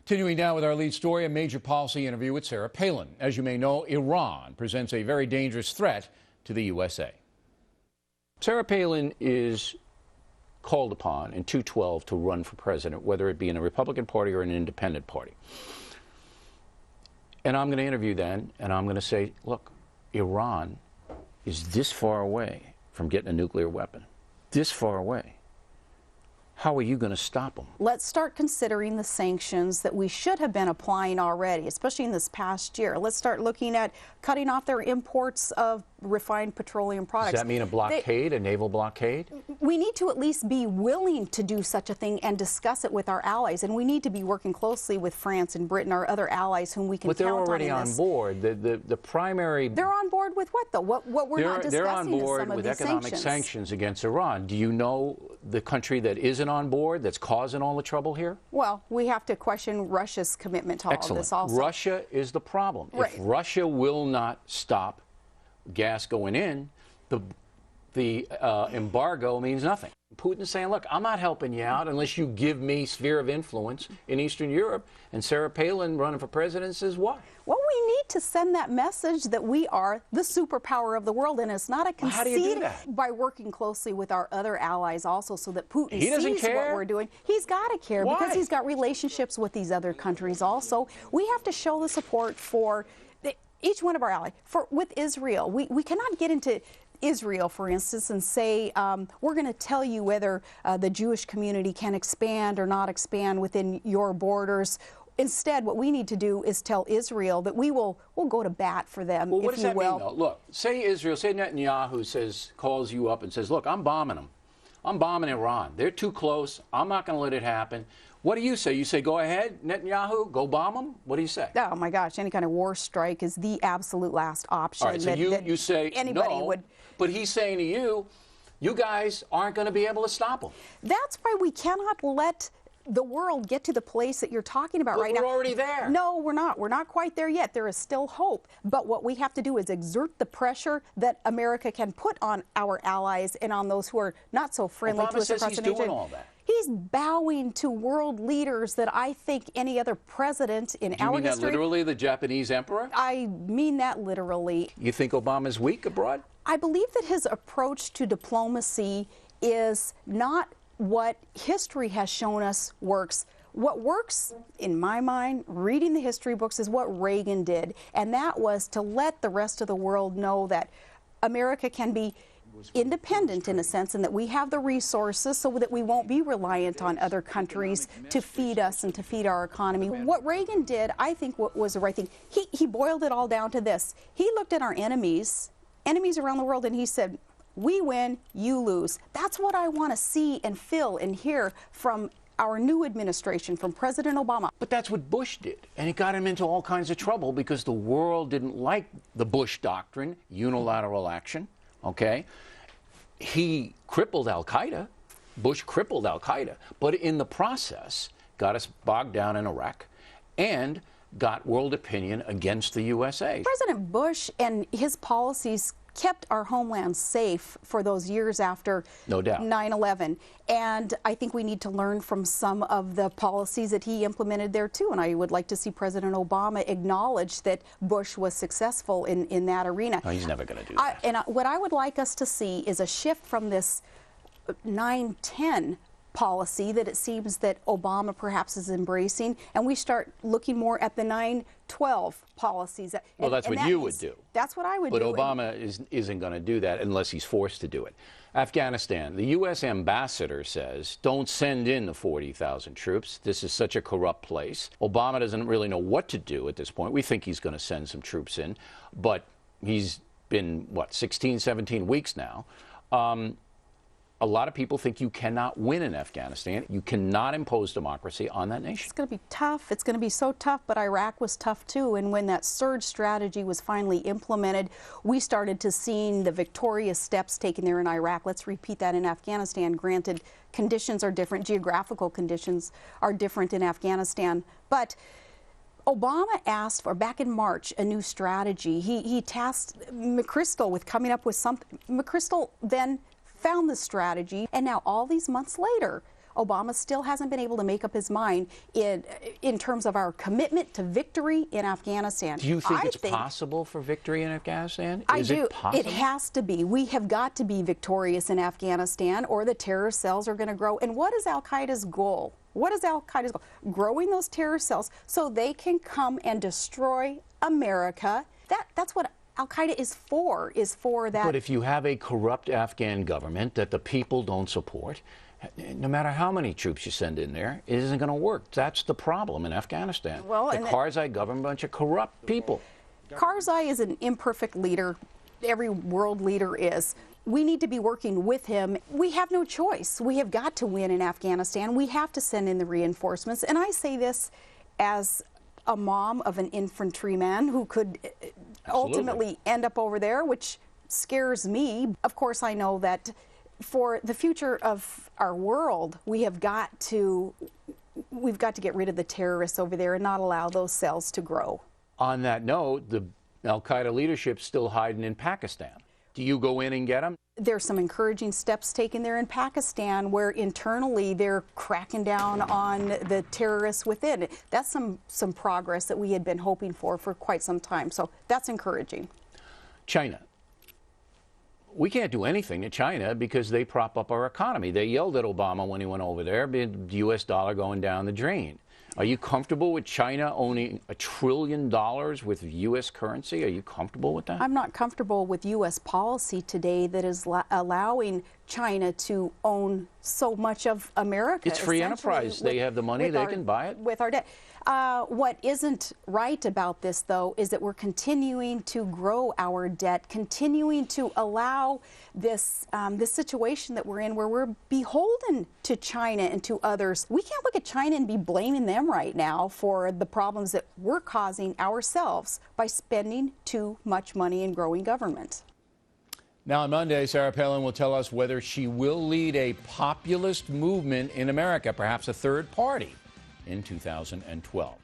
Continuing now with our lead story, a major policy interview with Sarah Palin. As you may know, Iran presents a very dangerous threat to the USA. Sarah Palin is called upon in 2012 to run for president, whether it be in a Republican Party or an independent party. And I'm going to interview then, and I'm going to say, look, Iran is this far away from getting a nuclear weapon, this far away. How are you going to stop them? Let's start considering the sanctions that we should have been applying already, especially in this past year. Let's start looking at cutting off their imports of refined petroleum products. Does that mean a blockade, a naval blockade? We need to at least be willing to do such a thing and discuss it with our allies. And we need to be working closely with France and Britain, our other allies whom we can count on. But they're already on board. The primary... They're on board with what, though? What we're not discussing they're on board is some of with these economic sanctions against Iran. Do you know the country that isn't on board, that's causing all the trouble here? Well, we have to question Russia's commitment to all of this also. Russia is the problem. Right. If Russia will not stop gas going in, the embargo means nothing. Putin's saying, look, I'm not helping you out unless you give me sphere of influence in Eastern Europe. And Sarah Palin running for president says what? Well, we need to send that message that we are the superpower of the world, and it's not a conceit. How do you do that? By working closely with our other allies also, so that Putin sees care? what we're doing. He's got to care. Why? Because he's got relationships with these other countries also. We have to show the support for each one of our allies. With Israel, we cannot get into Israel, for instance, and say, we're going to tell you whether the Jewish community can expand or not expand within your borders. Instead, what we need to do is tell Israel that we'll go to bat for them, well, what if does you that will. mean, though? Look, say Israel, say Netanyahu calls you up and says, look, I'm bombing them. I'm bombing Iran. They're too close. I'm not going to let it happen. What do you say? You say, go ahead, Netanyahu, go bomb them? What do you say? Oh, my gosh, any kind of war strike is the absolute last option. All right, so you say anybody no, would. But he's saying to you, you guys aren't going to be able to stop them. That's why we cannot let the world get to the place that you're talking about right now. We're already there. No, we're not. We're not quite there yet. There is still hope. But what we have to do is exert the pressure that America can put on our allies and on those who are not so friendly to us across the nation. Obama says he's doing all that. He's bowing to world leaders that I think any other president in our history... Do you mean that literally, the Japanese emperor? I mean that literally. You think Obama's weak abroad? I believe that his approach to diplomacy is not what history has shown us works. What works, in my mind, reading the history books, is what Reagan did. And that was to let the rest of the world know that America can be independent in a sense, and that we have the resources so that we won't be reliant on other countries to feed us and to feed our economy. What Reagan did, I think, was the right thing. He boiled it all down to this. He looked at our enemies around the world, and he said, we win, you lose. That's what I want to see and feel and hear from our new administration, from President Obama. But that's what Bush did, and it got him into all kinds of trouble because the world didn't like the Bush doctrine, unilateral action, okay? He crippled al-Qaeda. Bush crippled al-Qaeda, but in the process got us bogged down in Iraq and got world opinion against the USA. President Bush and his policies kept our homeland safe for those years after 9/11. And I think we need to learn from some of the policies that he implemented there, too. And I would like to see President Obama acknowledge that Bush was successful in that arena. No, he's never going to do that. What I would like us to see is a shift from this 9/10 policy that it seems that Obama perhaps is embracing, and we start looking more at the 9/12 policies. Well, that's what you would do. That's what I would do. But Obama isn't going to do that unless he's forced to do it. Afghanistan, the U.S. ambassador says, don't send in the 40,000 troops. This is such a corrupt place. Obama doesn't really know what to do at this point. We think he's going to send some troops in, but he's been, 16, 17 weeks now. A lot of people think you cannot win in Afghanistan. You cannot impose democracy on that nation. It's going to be tough. It's going to be so tough, but Iraq was tough too. And when that surge strategy was finally implemented, we started to see the victorious steps taken there in Iraq. Let's repeat that in Afghanistan. Granted, conditions are different. Geographical conditions are different in Afghanistan. But Obama asked for, back in March, a new strategy. He tasked McChrystal with coming up with something. McChrystal then found the strategy, and now all these months later, Obama still hasn't been able to make up his mind in terms of our commitment to victory in Afghanistan. Do you think it's possible for victory in Afghanistan? I Is do. it possible? It has to be. We have got to be victorious in Afghanistan, or the terrorist cells are going to grow. And what is al-Qaeda's goal? What is al-Qaeda's goal? Growing those terror cells so they can come and destroy America. That's what al-Qaeda is for that. But if you have a corrupt Afghan government that the people don't support, no matter how many troops you send in there, it isn't going to work. That's the problem in Afghanistan. Well, the Karzai government, a bunch of corrupt people. Karzai is an imperfect leader. Every world leader is. We need to be working with him. We have no choice. We have got to win in Afghanistan. We have to send in the reinforcements. And I say this as a mom of an infantryman who could ultimately end up over there, which scares me. Of course, I know that for the future of our world, we've got to get rid of the terrorists over there and not allow those cells to grow. On that note, the al-Qaeda leadership's still hiding in Pakistan. Do you go in and get them? There's some encouraging steps taken there in Pakistan where internally they're cracking down on the terrorists within. That's some progress that we had been hoping for quite some time. So that's encouraging. China. We can't do anything to China because they prop up our economy. They yelled at Obama when he went over there, the U.S. dollar going down the drain. Are you comfortable with China owning $1 trillion with U.S. currency? Are you comfortable with that? I'm not comfortable with U.S. policy today that is allowing China to own so much of America. It's free enterprise. They have the money. They can buy it. With our debt. What isn't right about this, though, is that we're continuing to grow our debt, continuing to allow this situation that we're in where we're beholden to China and to others. We can't look at China and be blaming them right now for the problems that we're causing ourselves by spending too much money in growing government. Now on Monday, Sarah Palin will tell us whether she will lead a populist movement in America, perhaps a third party, in 2012.